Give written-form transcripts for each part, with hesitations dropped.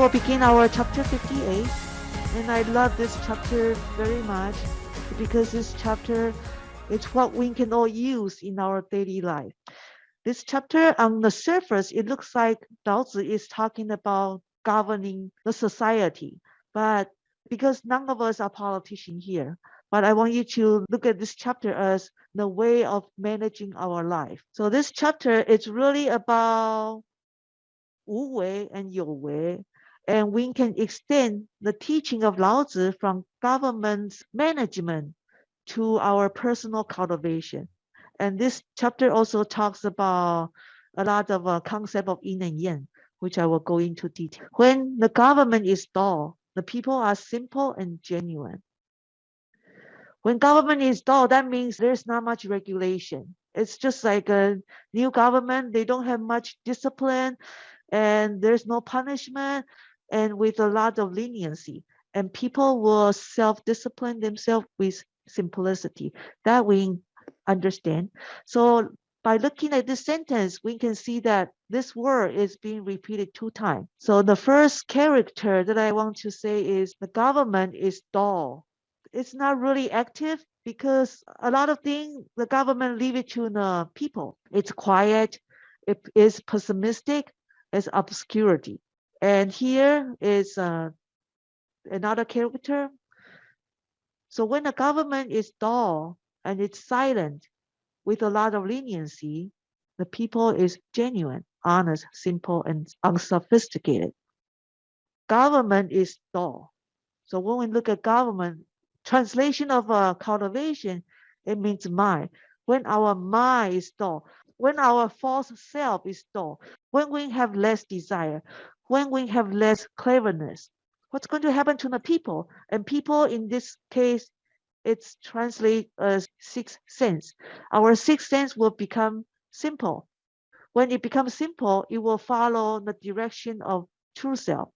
will begin our chapter 58. And I love this chapter very much because this chapter is what we can all use in our daily life. This chapter, on the surface, it looks like Tao Te is talking about governing the society. But because none of us are politicians here, but I want you to look at this chapter as the way of managing our life. So this chapter is really about 无为 and 有为. And we can extend the teaching of Lao Tzu from government management to our personal cultivation. And this chapter also talks about a lot of concept of yin and yang, which I will go into detail. When the government is dull, the people are simple and genuine. When government is dull, that means there's not much regulation. It's just like a new government. They don't have much discipline and there's no punishment and with a lot of leniency. And people will self-discipline themselves with simplicity. That we understand. So by looking at this sentence, we can see that this word is being repeated 2 times. So the first character that I want to say is the government is dull. It's not really active because a lot of things the government leave it to the people. It's quiet, it is pessimistic, it's obscurity. And here is another character. So when the government is dull and it's silent with a lot of leniency, the people is genuine, honest, simple, and unsophisticated. Government is dull. So when we look at government, translation of cultivation, it means mind. When our mind is dull, when our false self is dull, when we have less desire, when we have less cleverness, what's going to happen to the people? And people in this case, it's translated as 6th sense. Our 6th sense will become simple. When it becomes simple, it will follow the direction of true self.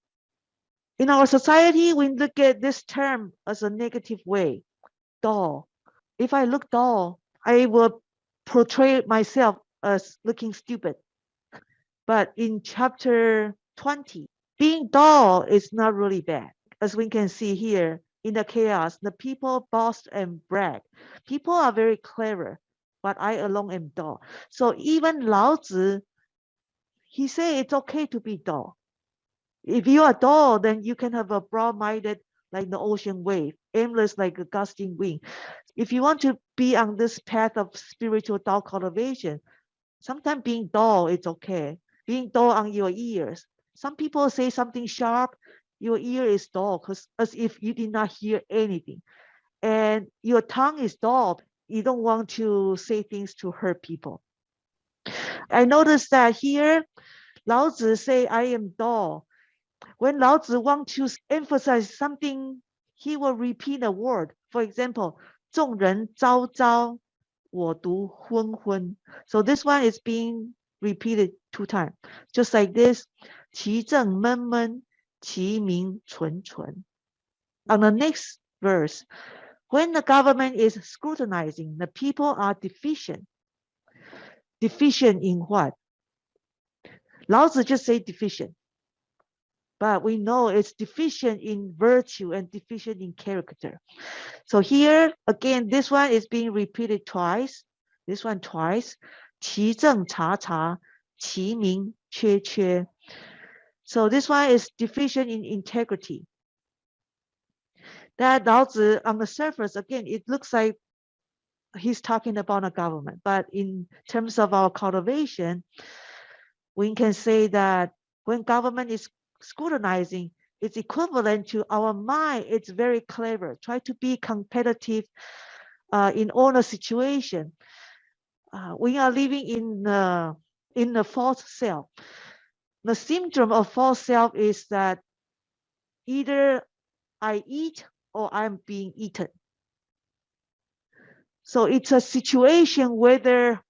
In our society, we look at this term as a negative way, dull. If I look dull, I will portray myself as looking stupid. But in chapter 20, being dull is not really bad. As we can see here, in the chaos, the people boast and brag. People are very clever, but I alone am dull. So even Lao Tzu, he say it's okay to be dull. If you are dull, then you can have a broad-minded like the ocean wave, aimless like a gusting wind. If you want to be on this path of spiritual Tao cultivation, sometimes being dull, it's okay. Being dull on your ears. Some people say something sharp, your ear is dull because as if you did not hear anything. And your tongue is dull. You don't want to say things to hurt people. I noticed that here, Lao Tzu say, I am dull. When Lao Tzu wants to emphasize something, he will repeat a word. For example, 众人昭昭，我独昏昏. So this one is being repeated 2 times. Just like this, 其政闷闷，其民纯纯. On the next verse, when the government is scrutinizing, the people are deficient. Deficient in what? Lao Tzu just say deficient. But we know it's deficient in virtue and deficient in character. So here, again, this one is being repeated twice. This one twice. 其政察察，其民缺缺. So this one is deficient in integrity. That Lao Tzu, on the surface, again, it looks like he's talking about a government. But in terms of our cultivation, we can say that when government is scrutinizing, it's equivalent to our mind. It's very clever. Try to be competitive in all the situation. We are living in the false self. The syndrome of false self is that either I eat or I'm being eaten. So it's a situation whether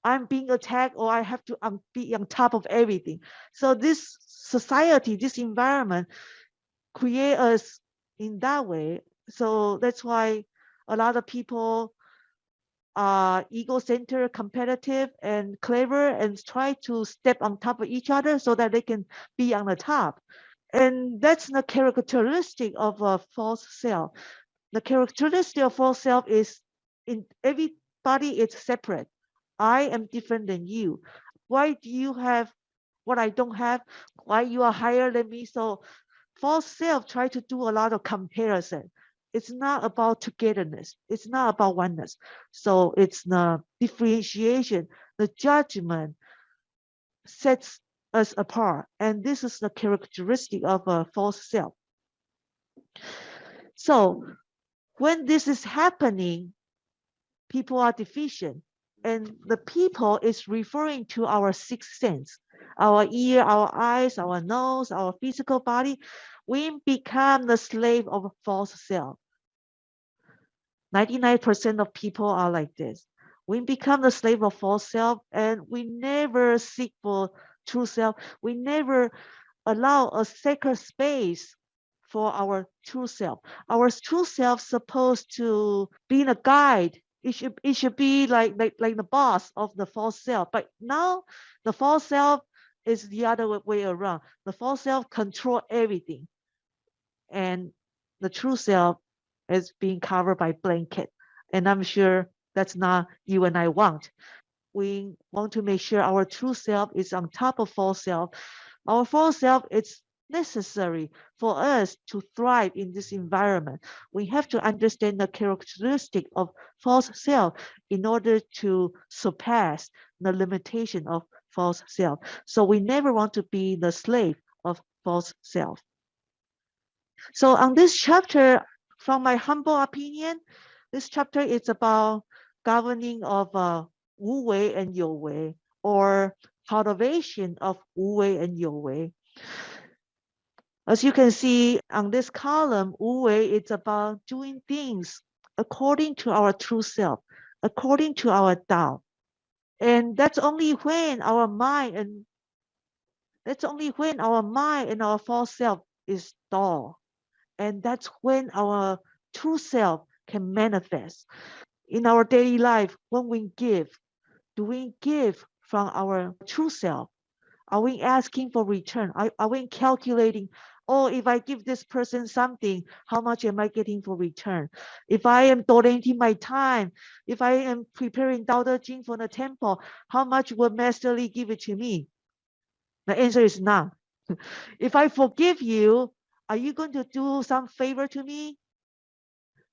I'm being attacked or I have to be on top of everything. So this society, this environment create us in that way. So that's why a lot of people are ego-centered, competitive, and clever, and try to step on top of each other so that they can be on the top. And that's the characteristic of a false self. The characteristic of false self is in everybody is separate. I am different than you. Why do you have what I don't have? Why you are higher than me? So false self try to do a lot of comparison. It's not about togetherness. It's not about oneness. So it's the differentiation, the judgment sets us apart. And this is the characteristic of a false self. So when this is happening, people are deficient. And the people is referring to our sixth sense, our ear, our eyes, our nose, our physical body. We become the slave of false self. 99% of people are like this. We become the slave of false self and we never seek for true self. We never allow a sacred space for our true self. Our true self supposed to be a guide. It should be like the boss of the false self. But now the false self is the other way around. The false self control everything, and the true self is being covered by blanket. And I'm sure that's not you and I want. We want to make sure our true self is on top of false self. Our false self is necessary for us to thrive in this environment. We have to understand the characteristic of false self in order to surpass the limitation of false self. So we never want to be the slave of false self. So on this chapter, from my humble opinion, this chapter is about governing of Wu Wei and You Wei, or cultivation of Wu Wei and You Wei. As you can see on this column, Wu Wei is about doing things according to our true self, according to our Tao. And that's only when our mind and our false self is dull. And that's when our true self can manifest. In our daily life, when we give, do we give from our true self? Are we asking for return? Are we calculating, oh, if I give this person something, how much am I getting for return? If I am donating my time, if I am preparing Tao Te Ching for the temple, how much will Master Li give it to me? The answer is none. If I forgive you, are you going to do some favor to me?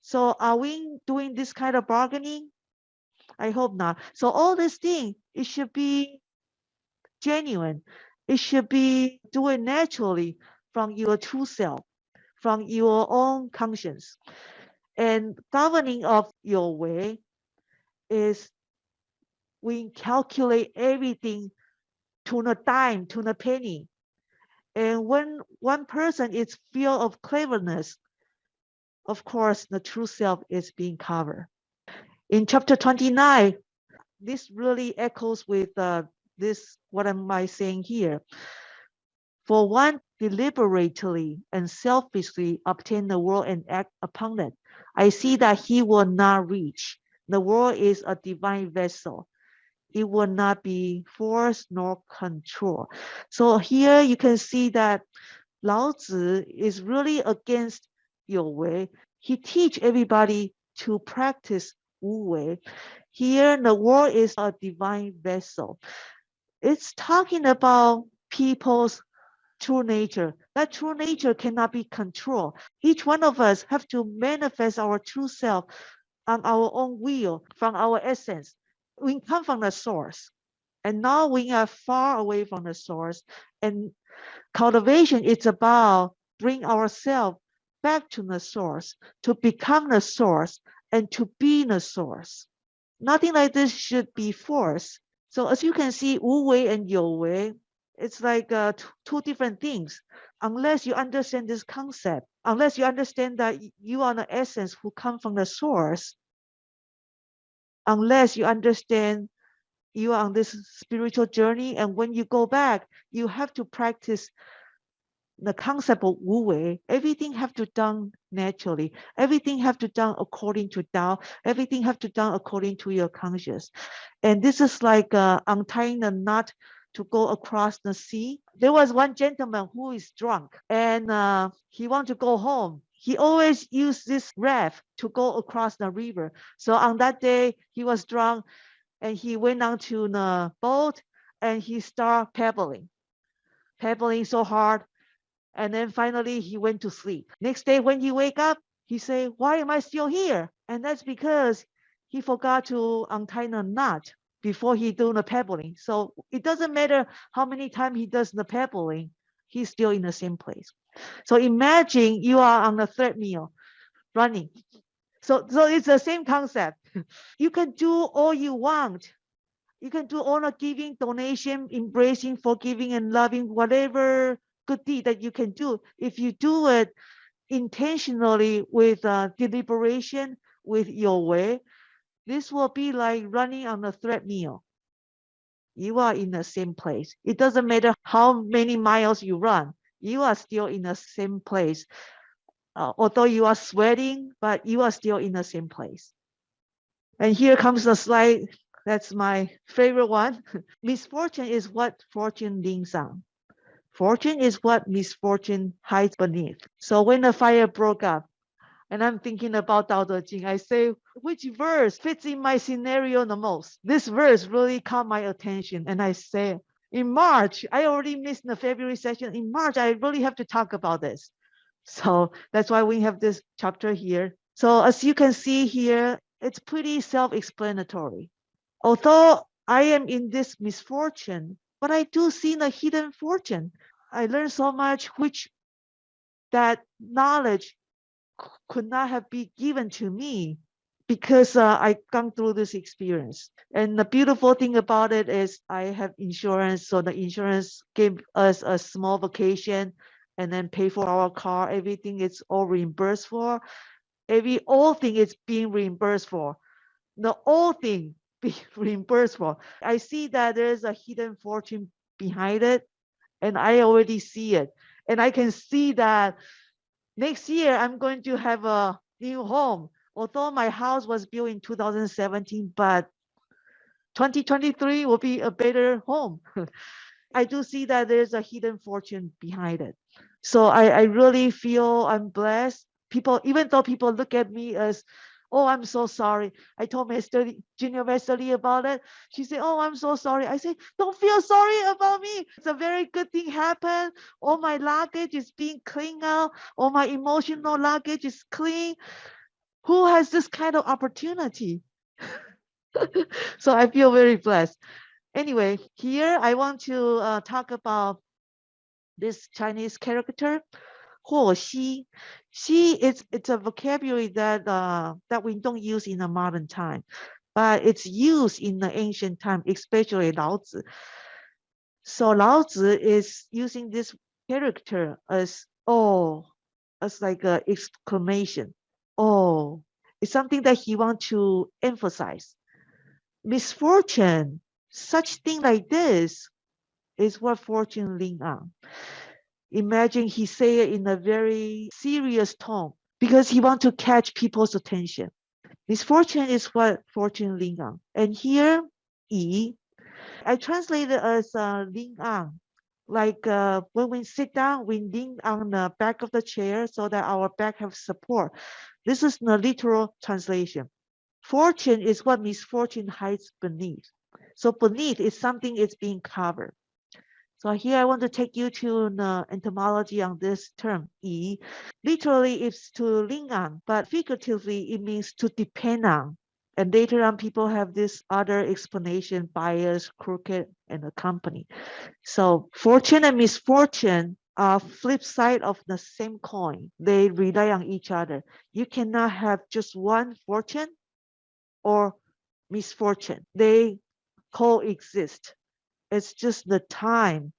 So are we doing this kind of bargaining? I hope not. So all these things, it should be genuine. It should be doing naturally from your true self, from your own conscience. And governing of your way is we calculate everything to the dime, to the penny. And when one person is filled of cleverness, of course, the true self is being covered. In chapter 29, this really echoes with this, what am I saying here? For one deliberately and selfishly obtain the world and act upon it, I see that he will not reach. The world is a divine vessel. It will not be forced nor control. So here you can see that Lao Tzu is really against Your Wei. He teach everybody to practice Wu Wei. Here, the world is a divine vessel. It's talking about people's true nature. That true nature cannot be controlled. Each one of us have to manifest our true self on our own will, from our essence. We come from the source. And now we are far away from the source. And cultivation is about bring ourselves back to the source, to become the source, and to be the source. Nothing like this should be forced. So as you can see, Wu Wei and You Wei, it's like two different things. Unless you understand this concept, unless you understand that you are the essence who come from the source, unless you understand you are on this spiritual journey, and when you go back, you have to practice the concept of Wu Wei. Everything have to done naturally. Everything have to done according to Tao. Everything have to done according to your conscience. And this is like untying the knot to go across the sea. There was one gentleman who is drunk and he want to go home. He always used this raft to go across the river. So on that day, he was drunk and he went on to the boat and he started pedaling so hard. And then finally he went to sleep. Next day when he wake up, he say, why am I still here? And that's because he forgot to untie the knot before he do the pedaling. So it doesn't matter how many times he does the pedaling, he's still in the same place. So imagine you are on the treadmill running. So it's the same concept. You can do all you want. You can do all the giving, donation, embracing, forgiving, and loving, whatever good deed that you can do. If you do it intentionally with deliberation, with your way, this will be like running on a treadmill. You are in the same place. It doesn't matter how many miles you run. You are still in the same place. Although you are sweating, but you are still in the same place. And here comes the slide. That's my favorite one. Misfortune is what fortune leans on. Fortune is what misfortune hides beneath. So when the fire broke up, and I'm thinking about Tao Te Ching, I say, which verse fits in my scenario the most? This verse really caught my attention. And I say, in March, I already missed the February session. In March, I really have to talk about this. So that's why we have this chapter here. So as you can see here, it's pretty self-explanatory. Although I am in this misfortune, but I do see the hidden fortune. I learned so much which that knowledge could not have been given to me because I gone through this experience. And the beautiful thing about it is I have insurance. So the insurance gave us a small vacation and then pay for our car. Everything is all reimbursed for. All thing is being reimbursed for. The all thing be reimbursed for. I see that there's a hidden fortune behind it, and I already see it. And I can see that next year I'm going to have a new home. Although my house was built in 2017, but 2023 will be a better home. I do see that there's a hidden fortune behind it. So I really feel I'm blessed. People, even though people look at me as, oh, I'm so sorry. I told Junior Master Lee about it. She said, oh, I'm so sorry. I said, don't feel sorry about me. It's a very good thing happened. All my luggage is being cleaned out. All my emotional luggage is clean. Who has this kind of opportunity? So I feel very blessed. Anyway, here I want to talk about this Chinese character, 或西. It's a vocabulary that we don't use in the modern time, but it's used in the ancient time, especially Lao Tzu. So Lao Tzu is using this character as as like an exclamation. Oh, it's something that he wants to emphasize. Misfortune, such thing like this is what fortune lean on. Imagine he say it in a very serious tone because he want to catch people's attention. Misfortune is what fortune lean on. And here, yi, I translate it as lean on. Like when we sit down, we lean on the back of the chair so that our back have support. This is the literal translation. Fortune is what misfortune hides beneath. So beneath is something is being covered. So here I want to take you to the etymology on this term, yi. Literally, it's to lean on, but figuratively, it means to depend on. And later on, people have this other explanation, bias, crooked, and a company. So fortune and misfortune are flip side of the same coin. They rely on each other. You cannot have just one fortune or misfortune. They coexist. It's just the time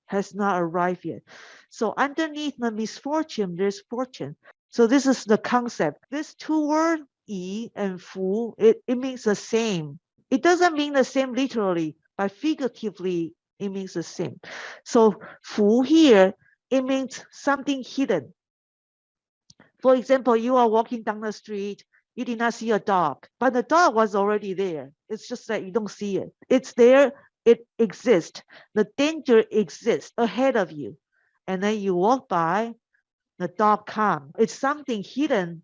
has not arrived yet. So underneath the misfortune, there's fortune. So this is the concept. This two word, yi and fu, it means the same. It doesn't mean the same literally, but figuratively, it means the same. So fu here, it means something hidden. For example, you are walking down the street, you did not see a dog, but the dog was already there. It's just that you don't see it. It's there it exists. The danger exists ahead of you. And then you walk by, the dark comes. It's something hidden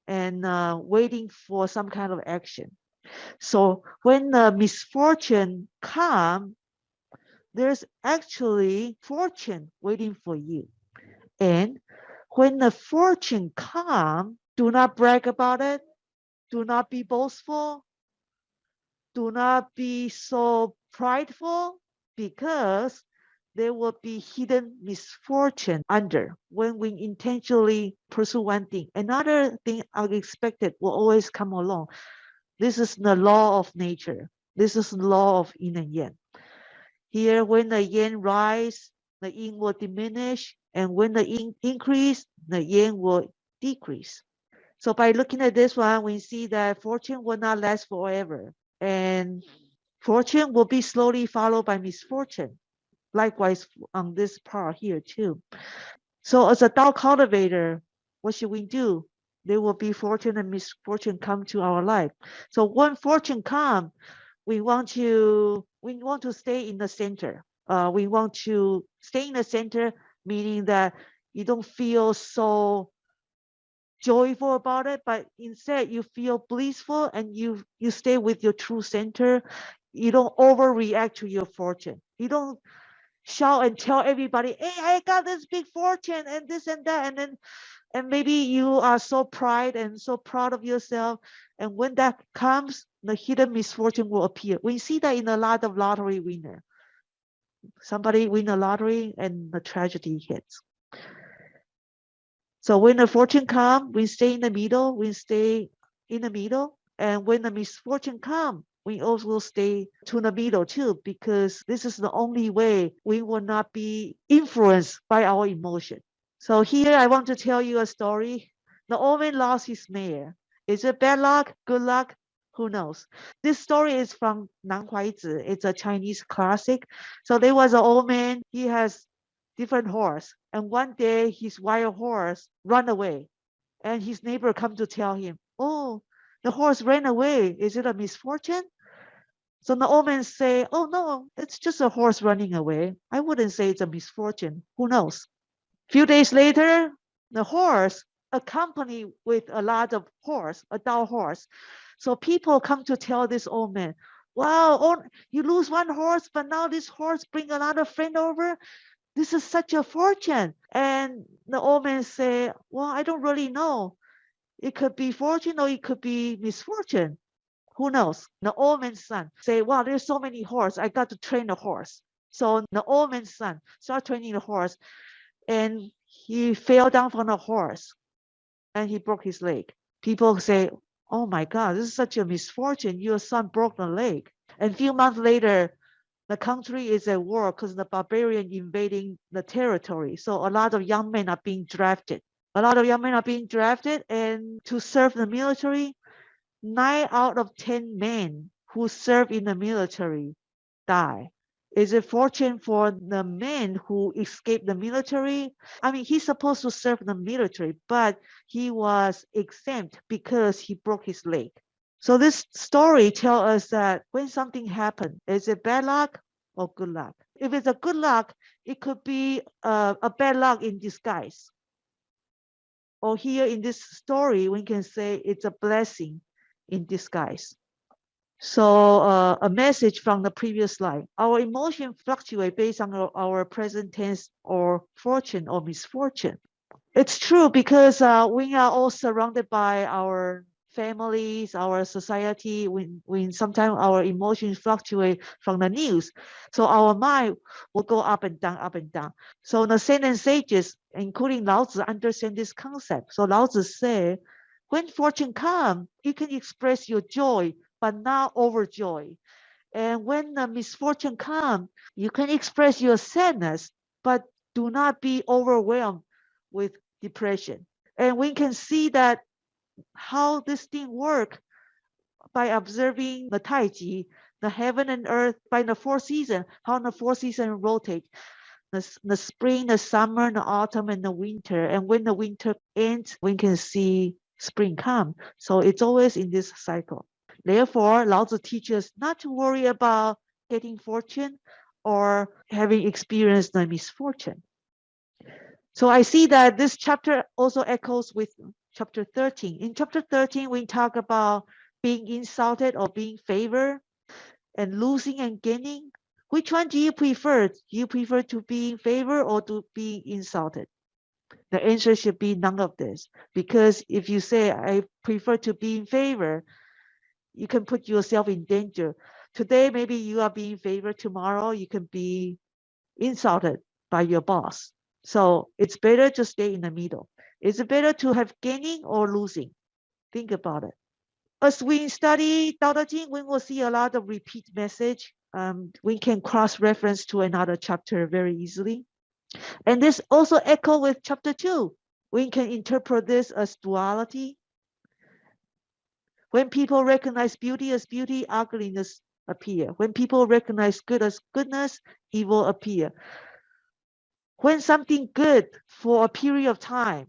and waiting for some kind of action. So when the misfortune comes, there's actually fortune waiting for you. And when the fortune comes, do not brag about it. Do not be boastful. Do not be so prideful, because there will be hidden misfortune under when we intentionally pursue one thing. Another thing unexpected will always come along. This is the law of nature. This is the law of yin and yang. Here, when the yin rise, the yin will diminish, and when the yin increase, the yang will decrease. So by looking at this one, we see that fortune will not last forever, and fortune will be slowly followed by misfortune. Likewise on this part here too. So as a Tao cultivator, what should we do? There will be fortune and misfortune come to our life. So when fortune come, we want to stay in the center. We want to stay in the center, meaning that you don't feel so joyful about it, but instead you feel blissful and you stay with your true center. You don't overreact to your fortune. You don't shout and tell everybody, hey, I got this big fortune and this and that, and maybe you are so pride and so proud of yourself, and when that comes, the hidden misfortune will appear. We see that in a lot of lottery winner. Somebody win a lottery and the tragedy hits. So when the fortune comes, we stay in the middle. We stay in the middle. And when the misfortune comes, we also stay to the middle too, because this is the only way we will not be influenced by our emotion. So here I want to tell you a story. The old man lost his mare. Is it bad luck, good luck? Who knows? This story is from Nan Huaizi. It's a Chinese classic. So there was an old man. He has different horse, and one day his wild horse run away, and his neighbor come to tell him, oh, the horse ran away, is it a misfortune? So the old man say, oh no, it's just a horse running away. I wouldn't say it's a misfortune. Who knows? Few days later, the horse accompanied with a lot of horse, adult horse. So people come to tell this old man, wow, oh, you lose one horse, but now this horse bring another friend over. This is such a fortune. And the old man say, well, I don't really know. It could be fortune or it could be misfortune. Who knows? The old man's son say, wow, there's so many horse. I got to train a horse. So the old man's son start training the horse, and he fell down from the horse and he broke his leg. People say, oh my God, this is such a misfortune. Your son broke the leg. And a few months later, the country is at war because the barbarian invading the territory. So a lot of young men are being drafted. A lot of young men are being drafted, and to serve the military, 9 out of 10 men who serve in the military die. Is it fortune for the man who escaped the military? I mean, he's supposed to serve the military, but he was exempt because he broke his leg. So this story tells us that when something happens, is it bad luck or good luck? If it's a good luck, it could be a bad luck in disguise. Or here in this story, we can say it's a blessing in disguise. So a message from the previous slide. Our emotions fluctuate based on our present tense or fortune or misfortune. It's true because we are all surrounded by our families, our society, when sometimes our emotions fluctuate from the news. So our mind will go up and down, up and down. So the Zen sages, including Lao Tzu, understand this concept. So Lao Tzu said, when fortune comes, you can express your joy, but not overjoy. And when the misfortune comes, you can express your sadness, but do not be overwhelmed with depression. And we can see that how this thing work by observing the Taiji, the heaven and earth, by the 4 seasons, how the 4 seasons rotate. The spring, the summer, the autumn, and the winter. And when the winter ends, we can see spring come. So it's always in this cycle. Therefore, Lao Tzu teaches not to worry about getting fortune or having experienced the misfortune. So I see that this chapter also echoes with chapter 13. In chapter 13, we talk about being insulted or being favored and losing and gaining. Which one do you prefer? Do you prefer to be in favor or to be insulted? The answer should be none of this. Because if you say, I prefer to be in favor, you can put yourself in danger. Today, maybe you are being favored. Tomorrow, you can be insulted by your boss. So it's better to stay in the middle. Is it better to have gaining or losing? Think about it. As we study Tao Te Ching, we will see a lot of repeat message. We can cross-reference to another chapter very easily. And this also echo with chapter 2. We can interpret this as duality. When people recognize beauty as beauty, ugliness appear. When people recognize good as goodness, evil appear. When something good for a period of time,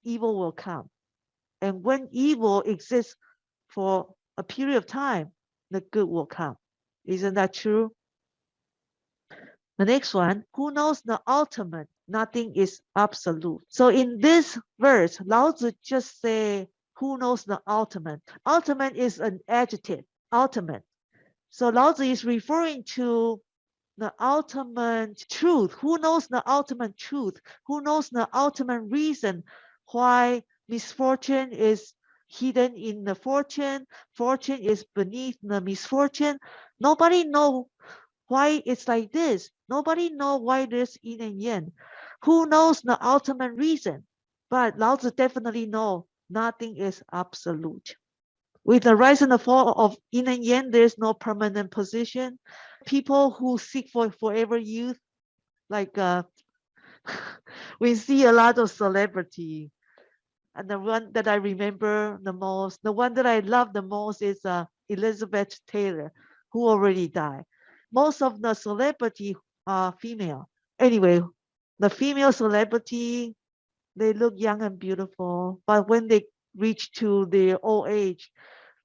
evil will come. And when evil exists for a period of time, the good will come. Isn't that true? The next one, who knows the ultimate? Nothing is absolute. So in this verse, Lao Tzu just say, who knows the ultimate? Ultimate is an adjective, ultimate. So Lao Tzu is referring to the ultimate truth. Who knows the ultimate truth? Who knows the ultimate reason why misfortune is hidden in the fortune? Fortune is beneath the misfortune. Nobody knows why it's like this. Nobody knows why there's yin and yang. Who knows the ultimate reason? But Lao Tzu definitely knows nothing is absolute. With the rise and the fall of yin and yang, there's no permanent position. People who seek for forever youth, like we see a lot of celebrity. And the one that I remember the most, the one that I love the most is Elizabeth Taylor, who already died. Most of the celebrity are female. Anyway, the female celebrity, they look young and beautiful, but when they reach to their old age,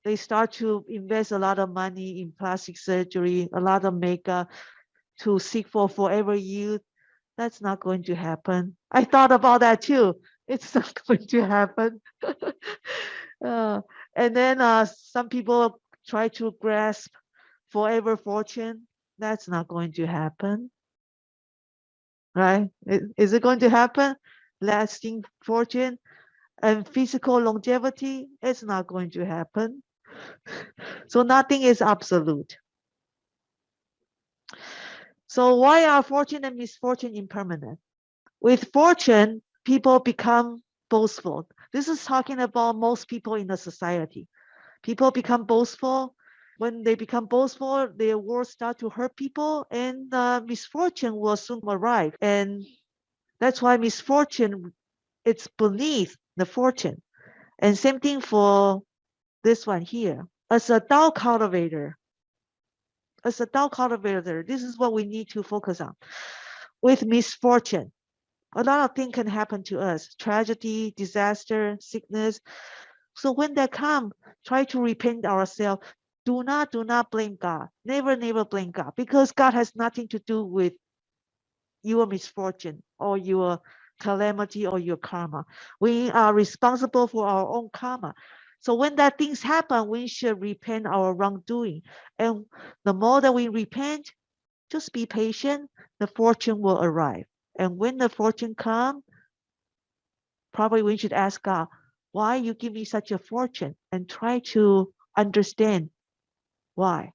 they start to invest a lot of money in plastic surgery, a lot of makeup to seek for forever youth. That's not going to happen. I thought about that too. It's not going to happen. uh, and then some people try to grasp forever fortune. That's not going to happen, right? Is it going to happen? Lasting fortune and physical longevity? It's not going to happen. So nothing is absolute. So why are fortune and misfortune impermanent? With fortune, people become boastful. This is talking about most people in the society. People become boastful. When they become boastful, their words start to hurt people, and misfortune will soon arrive. And that's why misfortune, it's beneath the fortune. And same thing for this one here. As a Tao cultivator, this is what we need to focus on. With misfortune, a lot of things can happen to us. Tragedy, disaster, sickness. So when that comes, try to repent ourselves. Do not blame God. Never blame God, because God has nothing to do with your misfortune or your calamity or your karma. We are responsible for our own karma. So when that things happen, we should repent our wrongdoing. And the more that we repent, just be patient, the fortune will arrive. And when the fortune comes, probably we should ask God, why you give me such a fortune, and try to understand why.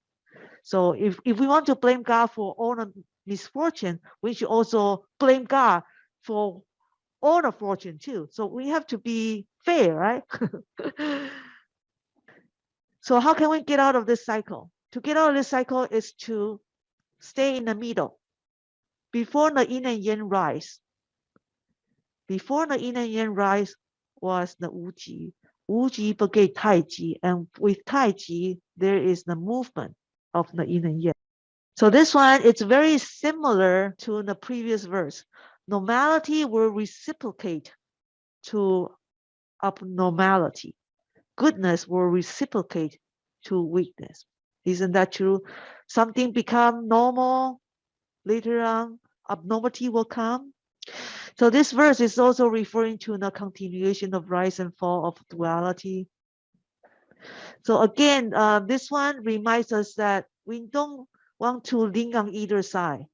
So if we want to blame God for all the misfortune, we should also blame God for all the fortune too. So we have to be fair, right? So how can we get out of this cycle? To get out of this cycle is to stay in the middle. Before the yin and yang rise, before the yin and yang rise was the Wuji. Wuji beget Taiji, and with Taiji, there is the movement of the yin and yang. So this one, it's very similar to the previous verse. Normality will reciprocate to abnormality. Goodness will reciprocate to weakness. Isn't that true? Something become normal, later on, abnormality will come. So this verse is also referring to the continuation of rise and fall of duality. So again, this one reminds us that we don't want to lean on either side.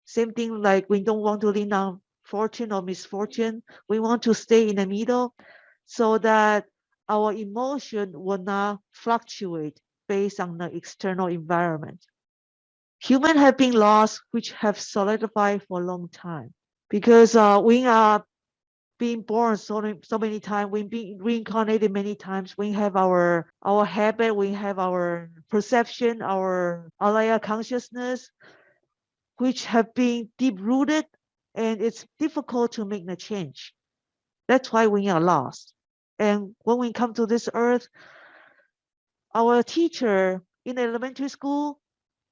Same thing like we don't want to lean on fortune or misfortune. We want to stay in the middle so that our emotion will not fluctuate based on the external environment. Humans have been lost, which have solidified for a long time. Because we are being born so many times, we've been reincarnated many times, we have our habit, we have our perception, our alaya consciousness, which have been deep rooted, and it's difficult to make the change. That's why we are lost. And when we come to this earth, our teacher in elementary school,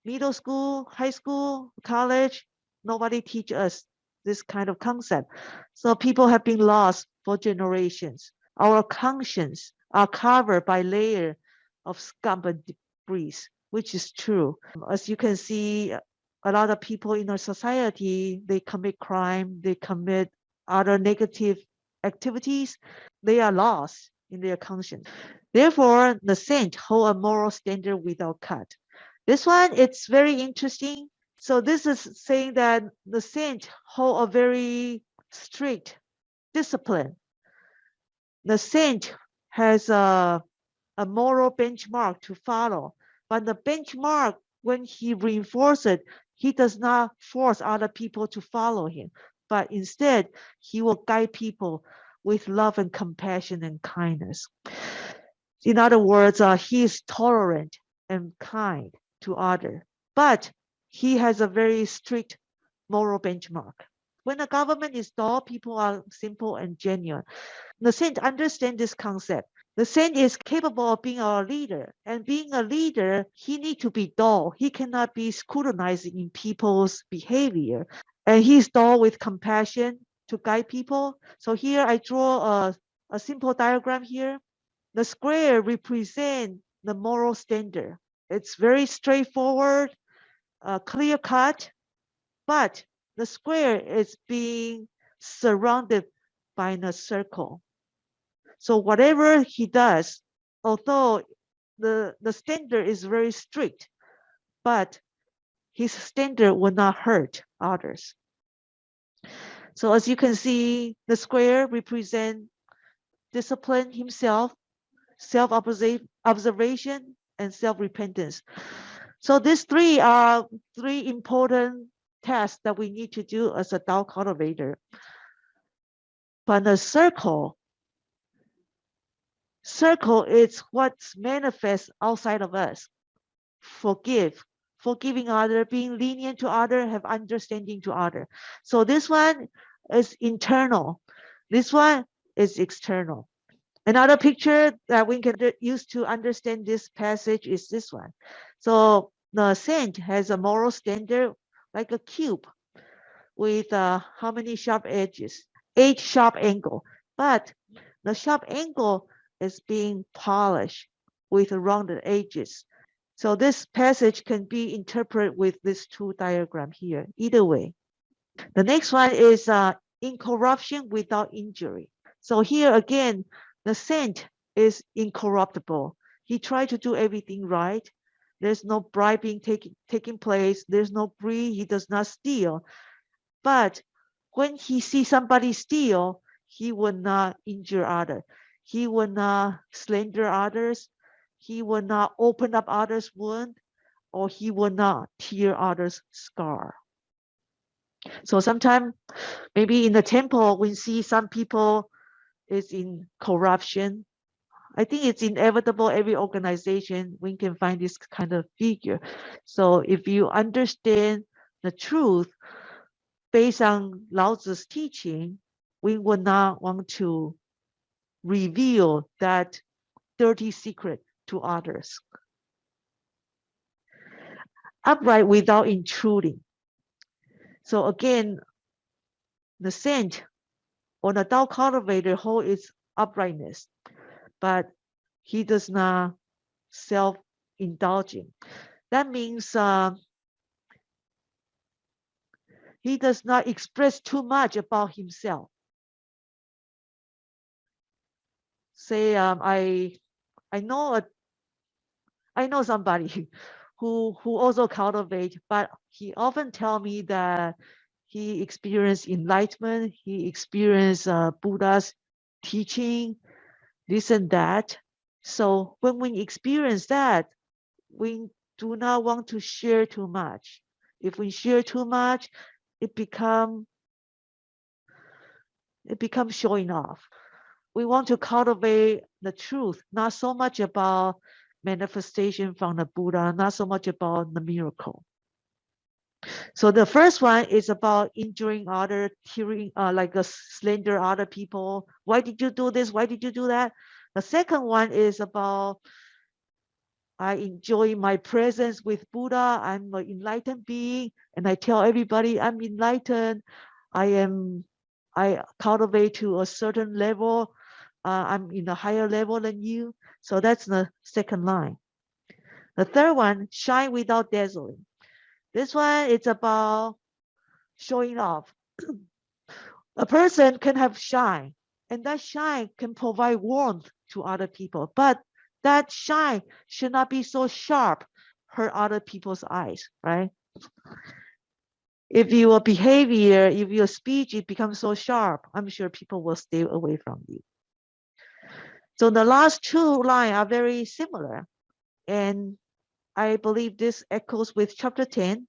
middle school, high school, college, nobody teach us this kind of concept. So people have been lost for generations. Our conscience are covered by layer of scum and debris, which is true. As you can see, a lot of people in our society, they commit crime, they commit other negative activities. They are lost in their conscience. Therefore, the saint hold a moral standard without cut. This one, it's very interesting. So this is saying that the saint hold a very strict discipline. The saint has a moral benchmark to follow, but the benchmark, when he reinforces it, he does not force other people to follow him, but instead he will guide people with love and compassion and kindness. In other words, he is tolerant and kind to others, but he has a very strict moral benchmark. When the government is dull, people are simple and genuine. The saint understand this concept. The saint is capable of being our leader, and being a leader, he need to be dull. He cannot be scrutinizing in people's behavior, and he's dull with compassion to guide people. So here I draw a simple diagram here. The square represent the moral standard. It's very straightforward, clear cut, but the square is being surrounded by a circle. So whatever he does, although the standard is very strict, but his standard will not hurt others. So as you can see, the square represent discipline himself, self-observation, and self-repentance. So these three are three important tasks that we need to do as a Tao cultivator. But the circle is what's manifest outside of us. Forgiving other, being lenient to other, have understanding to other. So this one is internal. This one is external. Another picture that we can use to understand this passage is this one. So the saint has a moral standard like a cube with how many sharp edges? 8 sharp angle. But the sharp angle is being polished with rounded edges. So this passage can be interpreted with this two diagram here, either way. The next one is incorruption without injury. So here again, the saint is incorruptible. He tried to do everything right. There's no bribing taking place. There's no greed. He does not steal. But when he sees somebody steal, he will not injure others. He will not slander others. He will not open up others' wound, or he will not tear others' scar. So sometimes maybe in the temple, we see some people is in corruption. I think it's inevitable. Every organization, we can find this kind of figure. So if you understand the truth based on Lao Tzu's teaching, we would not want to reveal that dirty secret to others. Upright without intruding. So again, the saint or the Tao cultivator holds its uprightness, but he does not indulging. That means he does not express too much about himself. Say, I know somebody who also cultivate, but he often tell me that he experienced enlightenment, he experienced Buddha's teaching, this and that. So when we experience that, we do not want to share too much. If we share too much, it becomes showing off. We want to cultivate the truth, not so much about manifestation from the Buddha, not so much about the miracle. So the first one is about injuring other, tearing, like a slander other people. Why did you do this? Why did you do that? The second one is about I enjoy my presence with Buddha. I'm an enlightened being, and I tell everybody I'm enlightened. I cultivate to a certain level. I'm in a higher level than you. So that's the second line. The third one, shine without dazzling. This one, it's about showing off. A person can have shine, and that shine can provide warmth to other people, but that shine should not be so sharp, hurt other people's eyes, right? If your behavior, if your speech, it becomes so sharp, I'm sure people will stay away from you. So the last two lines are very similar, and I believe this echoes with chapter 10.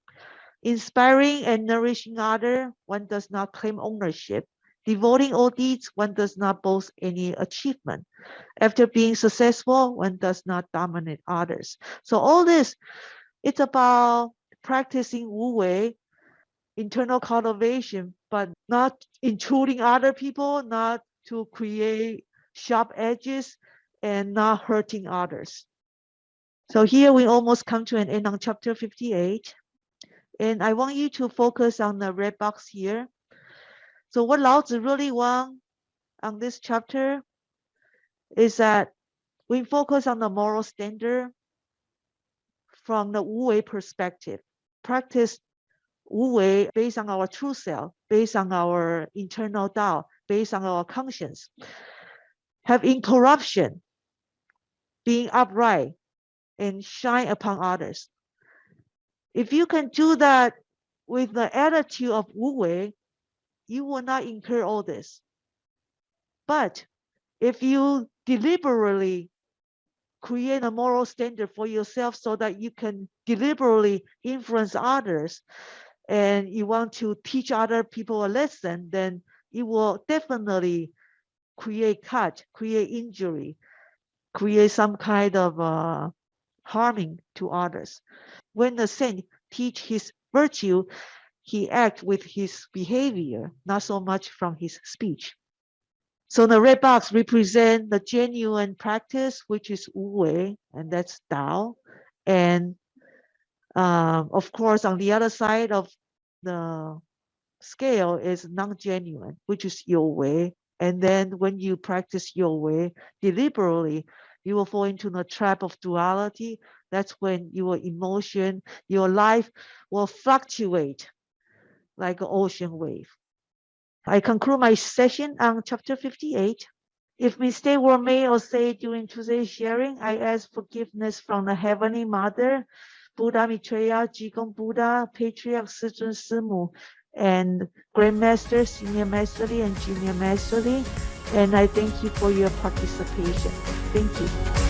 Inspiring and nourishing others, one does not claim ownership. Devoting all deeds, one does not boast any achievement. After being successful, one does not dominate others. So all this, it's about practicing Wu Wei, internal cultivation, but not intruding other people, not to create sharp edges, and not hurting others. So here we almost come to an end on chapter 58. And I want you to focus on the red box here. So what Lao Tzu really wants on this chapter is that we focus on the moral standard from the Wu Wei perspective. Practice Wu Wei based on our true self, based on our internal Tao, based on our conscience. Have incorruption, being upright, and shine upon others. If you can do that with the attitude of Wu Wei, you will not incur all this. But if you deliberately create a moral standard for yourself so that you can deliberately influence others and you want to teach other people a lesson, then it will definitely create cut, create injury, create some kind of harming to others. When the saint teach his virtue, he acts with his behavior, not so much from his speech. So the red box represents the genuine practice, which is Wu Wei, and that's Tao. And of course, on the other side of the scale is non-genuine, which is Your Wei. And then when you practice Your Wei deliberately, you will fall into the trap of duality. That's when your emotion, your life will fluctuate like an ocean wave. I conclude my session on chapter 58. If mistakes were made or said during today's sharing, I ask forgiveness from the Heavenly Mother, Buddha Maitreya, Jigong Buddha, Patriarch Sijun Simu, and Grandmaster, Senior Masterly, and Junior Masterly. And I thank you for your participation. Thank you.